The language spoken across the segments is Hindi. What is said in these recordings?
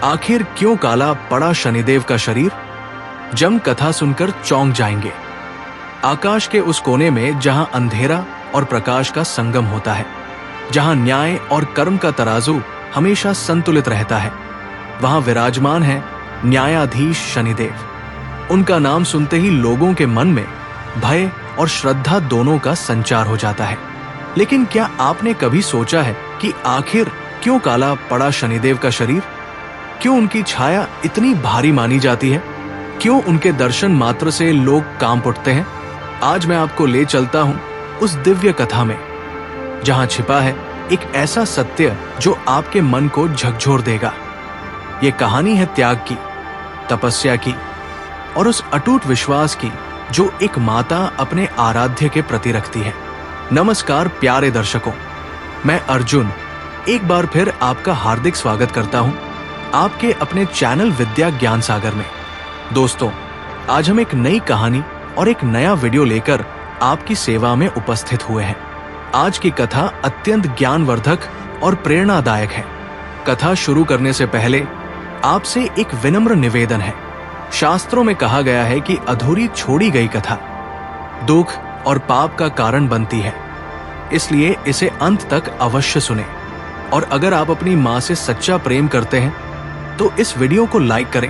आखिर क्यों काला पड़ा शनिदेव का शरीर? जम कथा सुनकर चौंक जाएंगे। आकाश के उस कोने में जहां अंधेरा और प्रकाश का संगम होता है, जहां न्याय और कर्म का तराजू हमेशा संतुलित रहता है, वहां विराजमान है न्यायाधीश शनिदेव। उनका नाम सुनते ही लोगों के मन में भय और श्रद्धा दोनों का संचार हो जाता है। लेकिन क्या आपने कभी सोचा है कि आखिर क्यों काला पड़ा शनिदेव का शरीर? क्यों उनकी छाया इतनी भारी मानी जाती है? क्यों उनके दर्शन मात्र से लोग कांप उठते हैं? आज मैं आपको ले चलता हूं उस दिव्य कथा में, जहां छिपा है एक ऐसा सत्य जो आपके मन को झकझोर देगा। ये कहानी है त्याग की, तपस्या की और उस अटूट विश्वास की जो एक माता अपने आराध्य के प्रति रखती है। नमस्कार प्यारे दर्शकों, मैं अर्जुन एक बार फिर आपका हार्दिक स्वागत करता हूं आपके अपने चैनल विद्या ज्ञान सागर में। दोस्तों, आज हम एक नई कहानी और एक नया वीडियो लेकर आपकी सेवा में उपस्थित हुए हैं। आज की कथा अत्यंत ज्ञानवर्धक और प्रेरणादायक है। कथा शुरू करने से पहले आपसे एक विनम्र निवेदन है। शास्त्रों में कहा गया है कि अधूरी छोड़ी गई कथा दुख और पाप का कारण बनती है, इसलिए इसे अंत तक अवश्य सुनें। और अगर आप अपनी माँ से सच्चा प्रेम करते हैं तो इस वीडियो को लाइक करें,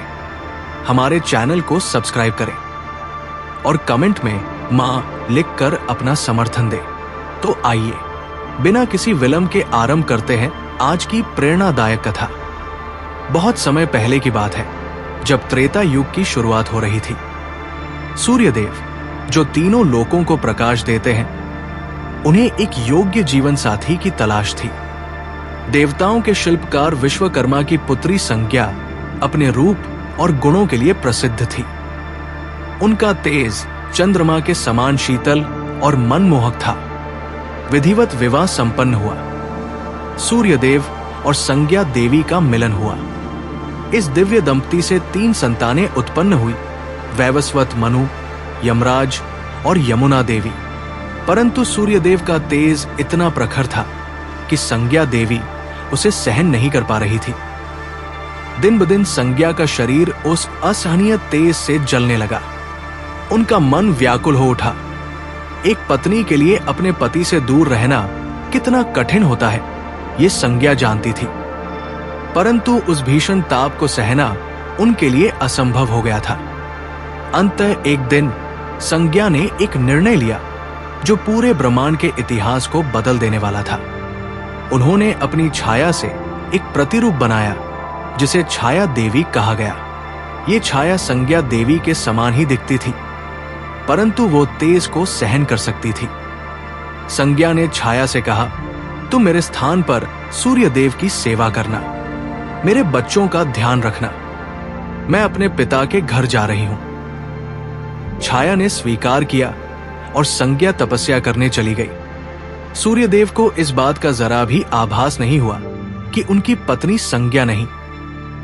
हमारे चैनल को सब्सक्राइब करें और कमेंट में माँ लिखकर अपना समर्थन दें। तो आइए बिना किसी विलंब के आरंभ करते हैं आज की प्रेरणादायक कथा। बहुत समय पहले की बात है, जब त्रेता युग की शुरुआत हो रही थी। सूर्यदेव, जो तीनों लोकों को प्रकाश देते हैं, उन्हें एक योग्य जीवन साथी की तलाश थी। देवताओं के शिल्पकार विश्वकर्मा की पुत्री संज्ञा अपने रूप और गुणों के लिए प्रसिद्ध थी। उनका तेज चंद्रमा के समान शीतल और मनमोहक था। विधिवत विवाह संपन्न हुआ। सूर्यदेव और संज्ञा देवी का मिलन हुआ। इस दिव्य दंपति से 3 संतानें उत्पन्न हुई, वैवस्वत मनु, यमराज और यमुना देवी। परंतु सूर्यदेव का तेज इतना प्रखर था कि संज्ञा देवी उसे सहन नहीं कर पा रही थी। दिन ब दिन संज्ञा का शरीर उस असहनीय तेज से जलने लगा। उनका मन व्याकुल हो उठा। एक पत्नी के लिए अपने पति से दूर रहना कितना कठिन होता है, ये संज्ञा जानती थी। परंतु उस भीषण ताप को सहना उनके लिए असंभव हो गया था। अंततः एक दिन संज्ञा ने एक निर्णय लिया जो पूरे ब्रह्मांड के इतिहास को बदल देने वाला था। उन्होंने अपनी छाया से एक प्रतिरूप बनाया जिसे छाया देवी कहा गया। ये छाया संज्ञा देवी के समान ही दिखती थी, परंतु वो तेज को सहन कर सकती थी। संज्ञा ने छाया से कहा, तुम मेरे स्थान पर सूर्यदेव की सेवा करना, मेरे बच्चों का ध्यान रखना। मैं अपने पिता के घर जा रही हूं। छाया ने स्वीकार किया और संज्ञा तपस्या करने चली गई। सूर्यदेव को इस बात का जरा भी आभास नहीं हुआ कि उनकी पत्नी संज्ञा नहीं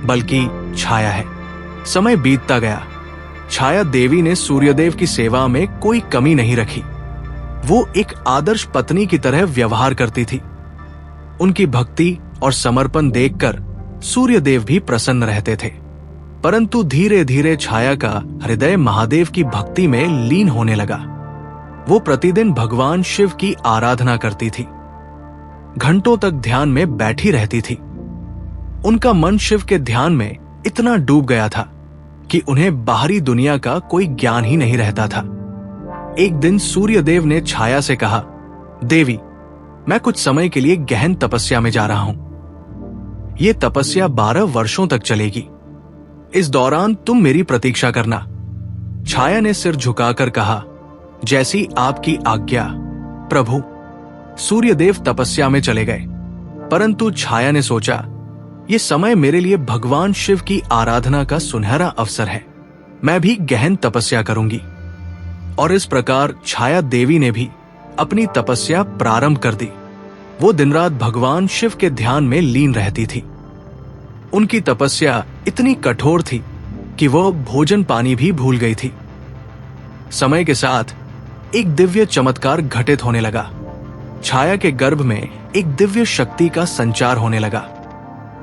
बल्कि छाया है। समय बीतता गया। छाया देवी ने सूर्यदेव की सेवा में कोई कमी नहीं रखी। वो एक आदर्श पत्नी की तरह व्यवहार करती थी। उनकी भक्ति और समर्पण देखकर सूर्यदेव भी प्रसन्न रहते थे। परंतु धीरे धीरे छाया का हृदय महादेव की भक्ति में लीन होने लगा। वो प्रतिदिन भगवान शिव की आराधना करती थी, घंटों तक ध्यान में बैठी रहती थी। उनका मन शिव के ध्यान में इतना डूब गया था कि उन्हें बाहरी दुनिया का कोई ज्ञान ही नहीं रहता था। एक दिन सूर्यदेव ने छाया से कहा, देवी, मैं कुछ समय के लिए गहन तपस्या में जा रहा हूं। ये तपस्या 12 वर्षों तक चलेगी। इस दौरान तुम मेरी प्रतीक्षा करना। छाया ने सिर झुकाकर कहा, जैसी आपकी आज्ञा प्रभु। सूर्यदेव तपस्या में चले गए। परंतु छाया ने सोचा, ये समय मेरे लिए भगवान शिव की आराधना का सुनहरा अवसर है। मैं भी गहन तपस्या करूंगी। और इस प्रकार छाया देवी ने भी अपनी तपस्या प्रारंभ कर दी। वो दिन रात भगवान शिव के ध्यान में लीन रहती थी। उनकी तपस्या इतनी कठोर थी कि वो भोजन पानी भी भूल गई थी। समय के साथ एक दिव्य चमत्कार घटित होने लगा। छाया के गर्भ में एक दिव्य शक्ति का संचार होने लगा।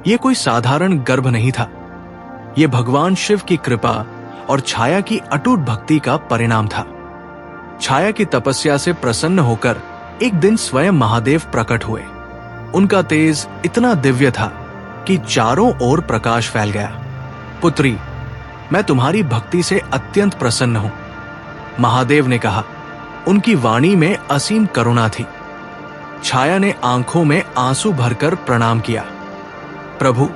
ये कोई साधारण गर्भ नहीं था। ये भगवान शिव की कृपा और छाया की अटूट भक्ति का परिणाम था। छाया की तपस्या से प्रसन्न होकर एक दिन स्वयं महादेव प्रकट हुए। उनका तेज इतना दिव्य था कि चारों ओर प्रकाश फैल गया। पुत्री, मैं तुम्हारी भक्ति से अत्यंत प्रसन्न हूं, महादेव ने कहा। उनकी वाणी में असीम करुणा थी। छाया ने आंखों में आंसू भरकर प्रणाम किया। प्रभु,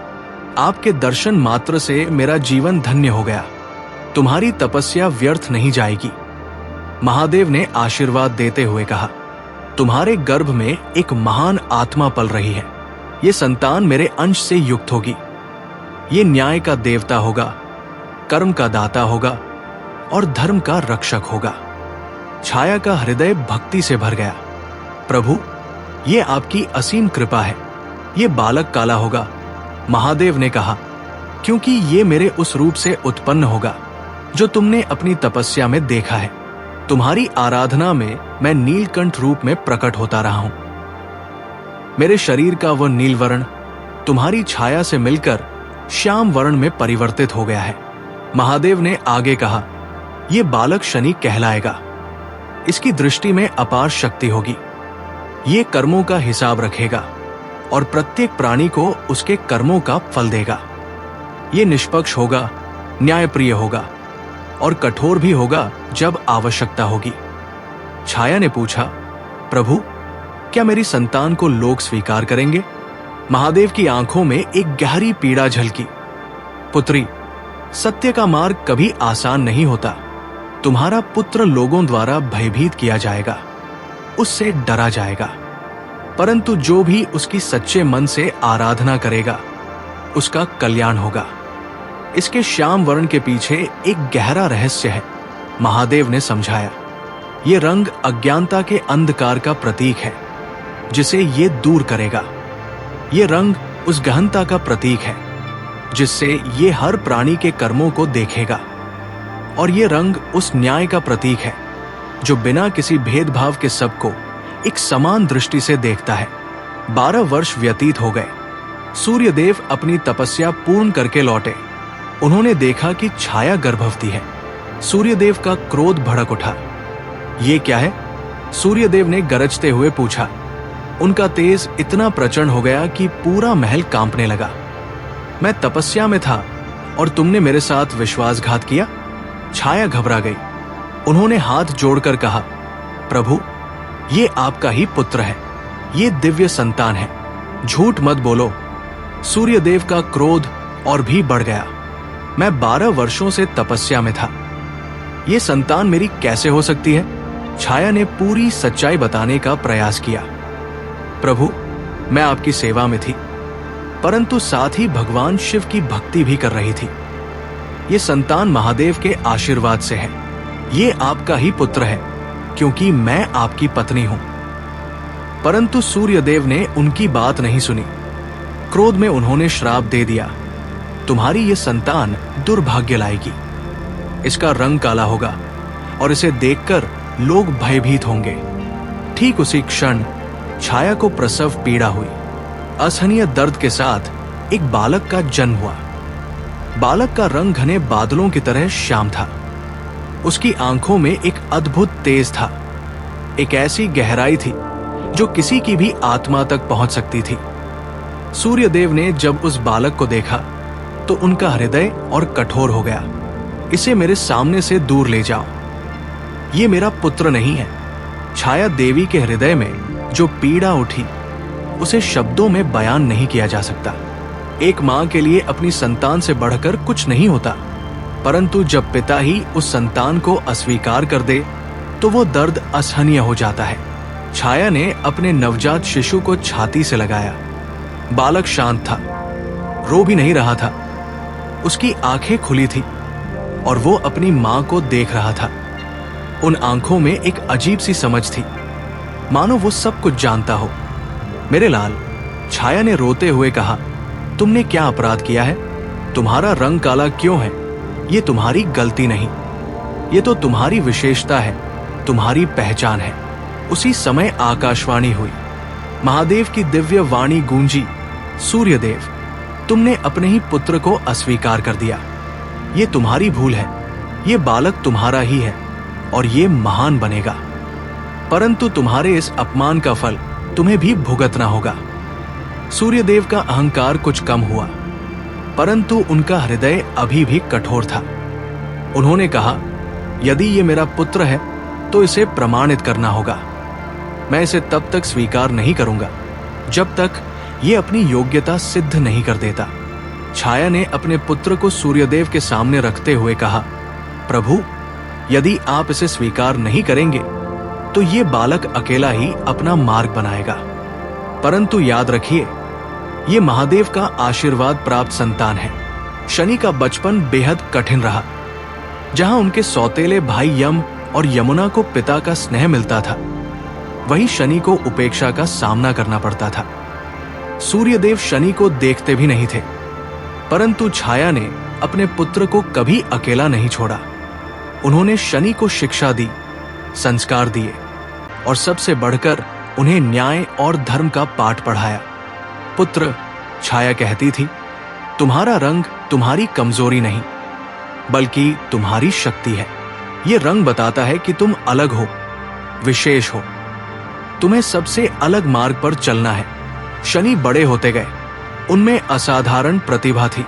आपके दर्शन मात्र से मेरा जीवन धन्य हो गया। तुम्हारी तपस्या व्यर्थ नहीं जाएगी। महादेव ने आशीर्वाद देते हुए कहा, तुम्हारे गर्भ में एक महान आत्मा पल रही है। ये संतान मेरे अंश से युक्त होगी। ये न्याय का देवता होगा, कर्म का दाता होगा और धर्म का रक्षक होगा। छाया का हृदय भक्ति से भर गया। प्रभु, ये आपकी असीम कृपा है। ये बालक काला होगा, महादेव ने कहा, क्योंकि ये मेरे उस रूप से उत्पन्न होगा जो तुमने अपनी तपस्या में देखा है। तुम्हारी आराधना में मैं नीलकंठ रूप में प्रकट होता रहा हूं। मेरे शरीर का वह नील वर्ण तुम्हारी छाया से मिलकर श्याम वर्ण में परिवर्तित हो गया है। महादेव ने आगे कहा, यह बालक शनि कहलाएगा। इसकी दृष्टि में अपार शक्ति होगी। ये कर्मों का हिसाब रखेगा और प्रत्येक प्राणी को उसके कर्मों का फल देगा। ये निष्पक्ष होगा, न्यायप्रिय होगा और कठोर भी होगा जब आवश्यकता होगी। छाया ने पूछा, प्रभु, क्या मेरी संतान को लोग स्वीकार करेंगे? महादेव की आंखों में एक गहरी पीड़ा झलकी। पुत्री, सत्य का मार्ग कभी आसान नहीं होता। तुम्हारा पुत्र लोगों द्वारा भयभीत किया जाएगा, उससे डरा जाएगा, परंतु जो भी उसकी सच्चे मन से आराधना करेगा उसका कल्याण होगा। इसके श्याम वर्ण के पीछे एक गहरा रहस्य है, महादेव ने समझाया। ये रंग अज्ञानता के अंधकार का प्रतीक है जिसे ये दूर करेगा। ये रंग उस गहनता का प्रतीक है जिससे ये हर प्राणी के कर्मों को देखेगा। और ये रंग उस न्याय का प्रतीक है जो बिना किसी भेदभाव के सबको एक समान दृष्टि से देखता है। 12 वर्ष व्यतीत हो गए। सूर्यदेव अपनी तपस्या पूर्ण करके लौटे। उन्होंने देखा कि छाया गर्भवती है। सूर्यदेव का क्रोध भड़क उठा। ये क्या है? सूर्यदेव ने गरजते हुए पूछा। उनका तेज इतना प्रचंड हो गया कि पूरा महल कांपने लगा। मैं तपस्या में था और तुमने मेरे साथ विश्वासघात किया? छाया घबरा गई। उन्होंने हाथ जोड़कर कहा, प्रभु, ये आपका ही पुत्र है, ये दिव्य संतान है, झूठ मत बोलो। सूर्यदेव का क्रोध और भी बढ़ गया। मैं 12 वर्षों से तपस्या में था, ये संतान मेरी कैसे हो सकती है? छाया ने पूरी सच्चाई बताने का प्रयास किया। प्रभु, मैं आपकी सेवा में थी, परंतु साथ ही भगवान शिव की भक्ति भी कर रही थी। ये संतान महादेव के आशीर्वाद से है। ये आपका ही पुत्र है क्योंकि मैं आपकी पत्नी हूं। परंतु सूर्यदेव ने उनकी बात नहीं सुनी। क्रोध में उन्होंने श्राप दे दिया, तुम्हारी ये संतान दुर्भाग्य लाएगी। इसका रंग काला होगा और इसे देखकर लोग भयभीत होंगे। ठीक उसी क्षण छाया को प्रसव पीड़ा हुई। असहनीय दर्द के साथ एक बालक का जन्म हुआ। बालक का रंग घने बादलों की तरह श्याम था। उसकी आंखों में एक अद्भुत तेज था, एक ऐसी गहराई थी जो किसी की भी आत्मा तक पहुंच सकती थी। सूर्यदेव ने जब उस बालक को देखा तो उनका हृदय और कठोर हो गया। इसे मेरे सामने से दूर ले जाओ, ये मेरा पुत्र नहीं है। छाया देवी के हृदय में जो पीड़ा उठी उसे शब्दों में बयान नहीं किया जा सकता। एक मां के लिए अपनी संतान से बढ़कर कुछ नहीं होता, परंतु जब पिता ही उस संतान को अस्वीकार कर दे तो वो दर्द असहनीय हो जाता है। छाया ने अपने नवजात शिशु को छाती से लगाया। बालक शांत था, रो भी नहीं रहा था। उसकी आंखें खुली थी और वो अपनी मां को देख रहा था। उन आंखों में एक अजीब सी समझ थी, मानो वो सब कुछ जानता हो। मेरे लाल, छाया ने रोते हुए कहा, तुमने क्या अपराध किया है? तुम्हारा रंग काला क्यों है? ये तुम्हारी गलती नहीं, ये तो तुम्हारी विशेषता है, तुम्हारी पहचान है। उसी समय आकाशवाणी हुई। महादेव की दिव्य वाणी गूंजी, सूर्यदेव, तुमने अपने ही पुत्र को अस्वीकार कर दिया। ये तुम्हारी भूल है। ये बालक तुम्हारा ही है और ये महान बनेगा, परंतु तुम्हारे इस अपमान का फल तुम्हें भी भुगतना होगा। सूर्यदेव का अहंकार कुछ कम हुआ, परंतु उनका हृदय अभी भी कठोर था। उन्होंने कहा, यदि ये मेरा पुत्र है तो इसे प्रमाणित करना होगा। मैं इसे तब तक स्वीकार नहीं करूंगा जब तक ये अपनी योग्यता सिद्ध नहीं कर देता। छाया ने अपने पुत्र को सूर्यदेव के सामने रखते हुए कहा, प्रभु, यदि आप इसे स्वीकार नहीं करेंगे तो ये बालक अकेला ही अपना मार्ग बनाएगा, परंतु याद रखिए, ये महादेव का आशीर्वाद प्राप्त संतान है। शनि का बचपन बेहद कठिन रहा। जहां उनके सौतेले भाई यम और यमुना को पिता का स्नेह मिलता था, वहीं शनि को उपेक्षा का सामना करना पड़ता था। सूर्यदेव शनि को देखते भी नहीं थे, परंतु छाया ने अपने पुत्र को कभी अकेला नहीं छोड़ा। उन्होंने शनि को शिक्षा दी, संस्कार दिए और सबसे बढ़कर उन्हें न्याय और धर्म का पाठ पढ़ाया। पुत्र, छाया कहती थी, तुम्हारा रंग तुम्हारी कमजोरी नहीं, बल्कि तुम्हारी शक्ति है। ये रंग बताता है कि तुम अलग हो, विशेष हो। तुम्हें सबसे अलग मार्ग पर चलना है। शनि बड़े होते गए, उनमें असाधारण प्रतिभा थी।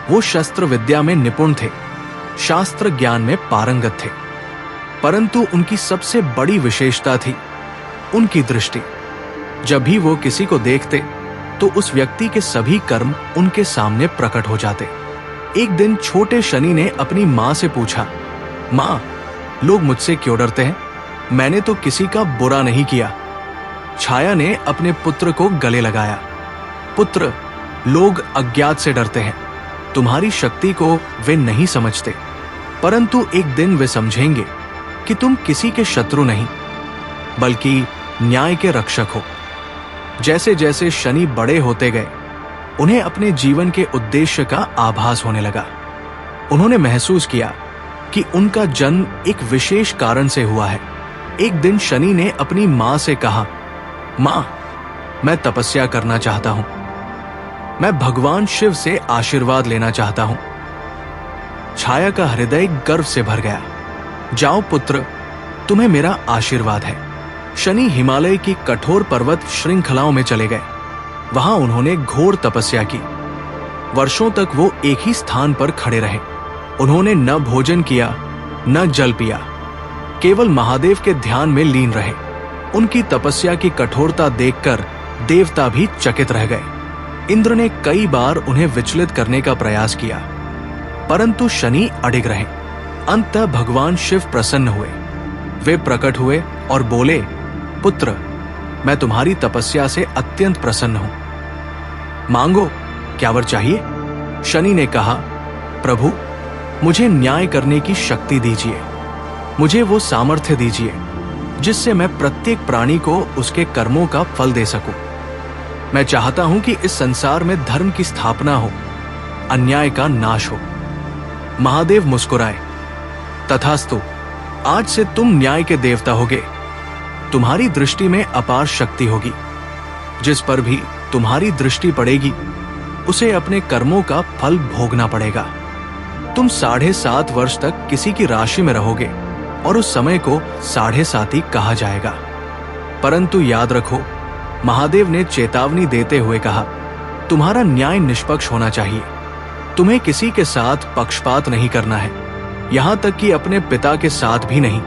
वो शस्त्र विद्या में निपुण थे, शास्त्र ज्ञान में पारंगत थे, परंतु उनकी सबसे बड़ी विशेषता थी उनकी दृष्टि। जब भी वो किसी को देखते तो उस व्यक्ति के सभी कर्म उनके सामने प्रकट हो जाते। एक दिन छोटे शनि ने अपनी मां से पूछा, मां, लोग मुझसे क्यों डरते हैं? मैंने तो किसी का बुरा नहीं किया। छाया ने अपने पुत्र को गले लगाया, पुत्र, लोग अज्ञात से डरते हैं। तुम्हारी शक्ति को वे नहीं समझते, परंतु एक दिन वे समझेंगे कि तुम किसी के शत्रु नहीं, बल्कि न्याय के रक्षक हो। जैसे जैसे शनि बड़े होते गए, उन्हें अपने जीवन के उद्देश्य का आभास होने लगा। उन्होंने महसूस किया कि उनका जन्म एक विशेष कारण से हुआ है। एक दिन शनि ने अपनी मां से कहा, मां, मैं तपस्या करना चाहता हूं। मैं भगवान शिव से आशीर्वाद लेना चाहता हूं। छाया का हृदय गर्व से भर गया। जाओ पुत्र, तुम्हें मेरा आशीर्वाद है। शनि हिमालय की कठोर पर्वत श्रृंखलाओं में चले गए। वहां उन्होंने घोर तपस्या की। वर्षों तक वो एक ही स्थान पर खड़े रहे। उन्होंने न भोजन किया, न जल पिया, केवल महादेव के ध्यान में लीन रहे। उनकी तपस्या की कठोरता देखकर देवता भी चकित रह गए। इंद्र ने कई बार उन्हें विचलित करने का प्रयास किया, परंतु शनि अडिग रहे। अंततः भगवान शिव प्रसन्न हुए। वे प्रकट हुए और बोले, पुत्र, मैं तुम्हारी तपस्या से अत्यंत प्रसन्न हूं। मांगो, क्या वर चाहिए? शनि ने कहा, प्रभु, मुझे न्याय करने की शक्ति दीजिए। मुझे वो सामर्थ्य दीजिए जिससे मैं प्रत्येक प्राणी को उसके कर्मों का फल दे सकूं। मैं चाहता हूं कि इस संसार में धर्म की स्थापना हो, अन्याय का नाश हो। महादेव मुस्कुराए, तथास्तु, आज से तुम न्याय के देवता होगे। तुम्हारी दृष्टि में अपार शक्ति होगी। जिस पर भी तुम्हारी दृष्टि पड़ेगी, उसे अपने कर्मों का फल भोगना पड़ेगा। तुम 7.5 वर्ष तक किसी की राशि में रहोगे और उस समय को 7.5 कहा जाएगा। परंतु याद रखो, महादेव ने चेतावनी देते हुए कहा, तुम्हारा न्याय निष्पक्ष होना चाहिए। तुम्हें किसी के साथ पक्षपात नहीं करना है, यहां तक कि अपने पिता के साथ भी नहीं।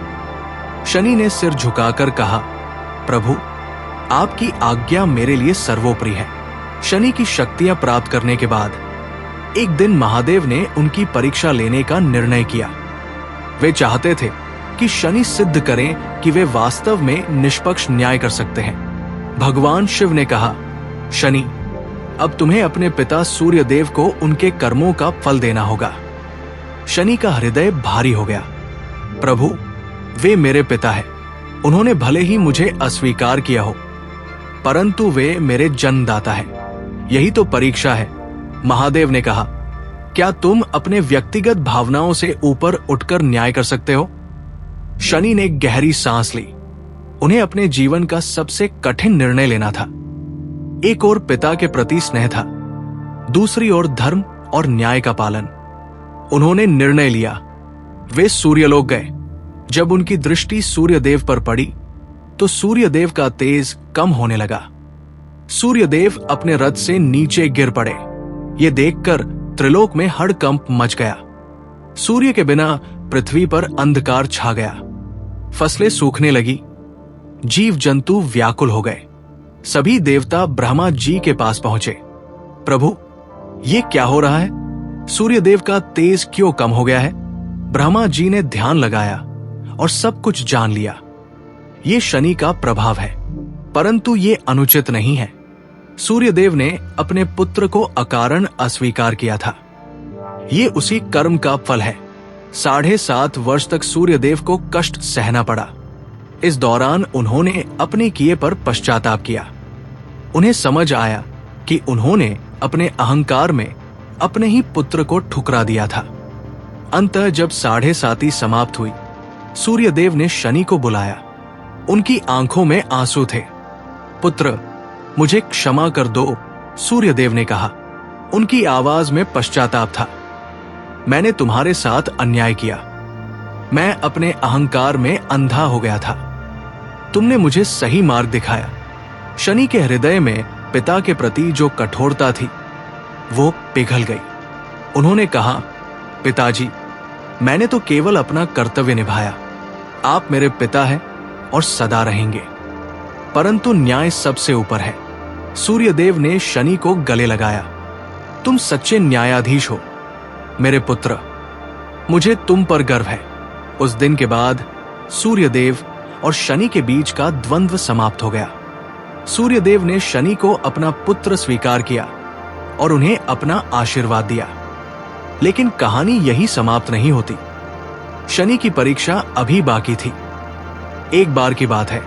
शनि ने सिर झुकाकर कहा, प्रभु, आपकी आज्ञा मेरे लिए सर्वोपरि है। शनि की शक्तियां प्राप्त करने के बाद एक दिन महादेव ने उनकी परीक्षा लेने का निर्णय किया। वे चाहते थे कि शनि सिद्ध करें कि वे वास्तव में निष्पक्ष न्याय कर सकते हैं। भगवान शिव ने कहा, शनि, अब तुम्हें अपने पिता सूर्यदेव को उनके कर्मों का फल देना होगा। शनि का हृदय भारी हो गया। प्रभु, वे मेरे पिता हैं। उन्होंने भले ही मुझे अस्वीकार किया हो, परंतु वे मेरे जन्मदाता हैं। यही तो परीक्षा है। महादेव ने कहा, क्या तुम अपने व्यक्तिगत भावनाओं से ऊपर उठकर न्याय कर सकते हो? शनि ने गहरी सांस ली। उन्हें अपने जीवन का सबसे कठिन निर्णय लेना था। एक ओर पिता के प्रति स्नेह था, दूसरी ओर धर्म और न्याय का पालन। उन्होंने निर्णय लिया। वे सूर्यलोक गए। जब उनकी दृष्टि सूर्यदेव पर पड़ी तो सूर्यदेव का तेज कम होने लगा। सूर्यदेव अपने रथ से नीचे गिर पड़े। ये देखकर त्रिलोक में हड़कंप मच गया। सूर्य के बिना पृथ्वी पर अंधकार छा गया। फसलें सूखने लगी। जीव जंतु व्याकुल हो गए। सभी देवता ब्रह्मा जी के पास पहुंचे। प्रभु, ये क्या हो रहा है? सूर्यदेव का तेज क्यों कम हो गया है? ब्रह्मा जी ने ध्यान लगाया और सब कुछ जान लिया। ये शनि का प्रभाव है, परंतु ये अनुचित नहीं है। सूर्यदेव ने अपने पुत्र को अकारण अस्वीकार किया था। ये उसी कर्म का फल है। 7.5 वर्ष तक सूर्यदेव को कष्ट सहना पड़ा। इस दौरान उन्होंने अपने किए पर पश्चाताप किया। उन्हें समझ आया कि उन्होंने अपने अहंकार में अपने ही पुत्र को ठुकरा दिया था। अंततः जब 7.5 समाप्त हुई, सूर्यदेव ने शनि को बुलाया। उनकी आंखों में आंसू थे। पुत्र, मुझे क्षमा कर दो, सूर्यदेव ने कहा। उनकी आवाज में पश्चाताप था। मैंने तुम्हारे साथ अन्याय किया। मैं अपने अहंकार में अंधा हो गया था। तुमने मुझे सही मार्ग दिखाया। शनि के हृदय में पिता के प्रति जो कठोरता थी वो पिघल गई। उन्होंने कहा, पिताजी, मैंने तो केवल अपना कर्तव्य निभाया। आप मेरे पिता हैं और सदा रहेंगे, परंतु न्याय सबसे ऊपर है। सूर्यदेव ने शनि को गले लगाया। तुम सच्चे न्यायाधीश हो मेरे पुत्र, मुझे तुम पर गर्व है। उस दिन के बाद सूर्यदेव और शनि के बीच का द्वंद्व समाप्त हो गया। सूर्यदेव ने शनि को अपना पुत्र स्वीकार किया और उन्हें अपना आशीर्वाद दिया। लेकिन कहानी यही समाप्त नहीं होती। शनि की परीक्षा अभी बाकी थी। एक बार की बात है,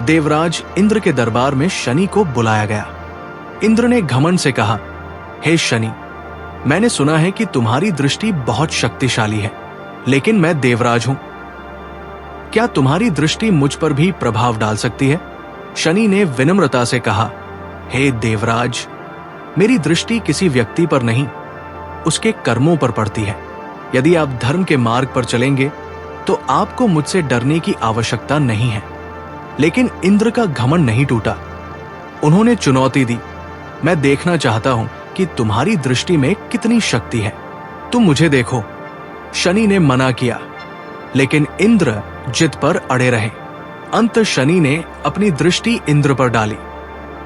देवराज इंद्र के दरबार में शनि को बुलाया गया। इंद्र ने घमंड से कहा, हे शनि, मैंने सुना है कि तुम्हारी दृष्टि बहुत शक्तिशाली है, लेकिन मैं देवराज हूं। क्या तुम्हारी दृष्टि मुझ पर भी प्रभाव डाल सकती है? शनि ने विनम्रता से कहा, हे देवराज, मेरी दृष्टि किसी व्यक्ति पर नहीं, उसके कर्मों पर पड़ती है। यदि आप धर्म के मार्ग पर चलेंगे तो आपको मुझसे डरने की आवश्यकता नहीं है। लेकिन इंद्र का घमंड नहीं टूटा। उन्होंने चुनौती दी, मैं देखना चाहता हूं कि तुम्हारी दृष्टि में कितनी शक्ति है। तुम मुझे देखो। शनि ने मना किया, लेकिन इंद्र जिद पर अड़े रहे। अंत शनि ने अपनी दृष्टि इंद्र पर डाली।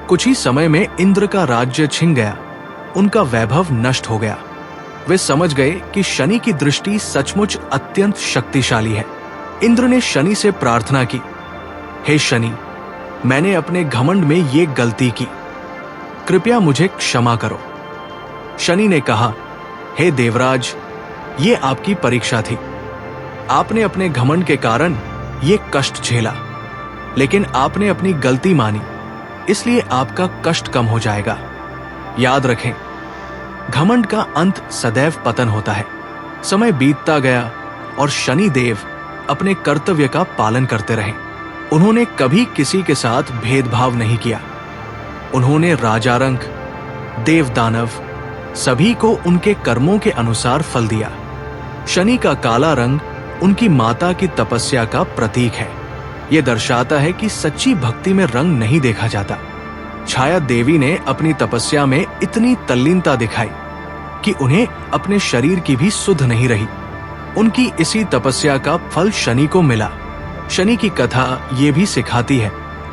कुछ ही समय में इंद्र का राज्य छिन गया। उनका वैभव नष्ट हो गया। वे समझ गए कि शनि की दृष्टि सचमुच अत्यंत शक्तिशाली है। इंद्र ने शनि से प्रार्थना की, हे शनि, मैंने अपने घमंड में ये गलती की, कृपया मुझे क्षमा करो। शनि ने कहा, हे देवराज, ये आपकी परीक्षा थी। आपने अपने घमंड के कारण ये कष्ट झेला, लेकिन आपने अपनी गलती मानी, इसलिए आपका कष्ट कम हो जाएगा। याद रखें, घमंड का अंत सदैव पतन होता है। समय बीतता गया और शनि देव अपने कर्तव्य का पालन करते रहे। उन्होंने कभी किसी के साथ भेदभाव नहीं किया। उन्होंने राजारंक, देव दानव सभी को उनके कर्मों के अनुसार फल दिया। शनि का काला रंग उनकी माता की तपस्या का प्रतीक है। यह दर्शाता है कि सच्ची भक्ति में रंग नहीं देखा जाता। छाया देवी ने अपनी तपस्या में इतनी तल्लीनता दिखाई कि उन्हें अपने शरीर की भी सुध नहीं रही। उनकी इसी तपस्या का फल शनि को मिला। शनि की कथा ये भी सिखाती है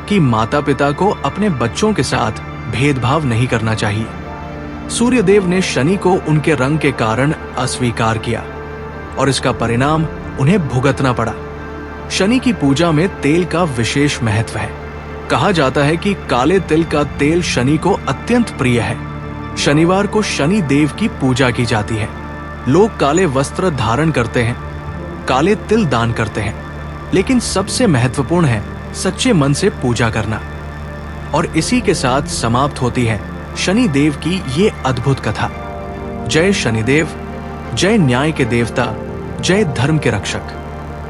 कि माता पिता को अपने बच्चों के साथ भेदभाव नहीं करना चाहिए। सूर्यदेव ने शनि को उनके रंग के कारण अस्वीकार किया और इसका परिणाम उन्हें भुगतना पड़ा। शनि की पूजा में तेल का विशेष महत्व है। कहा जाता है कि काले तिल का तेल शनि को अत्यंत प्रिय है। शनिवार को शनि देव की पूजा की जाती है। लोग काले वस्त्र धारण करते हैं, काले तिल दान करते हैं, लेकिन सबसे महत्वपूर्ण है सच्चे मन से पूजा करना। और इसी के साथ समाप्त होती है शनि देव की ये अद्भुत कथा। जय शनिदेव, जय न्याय के देवता, जय धर्म के रक्षक।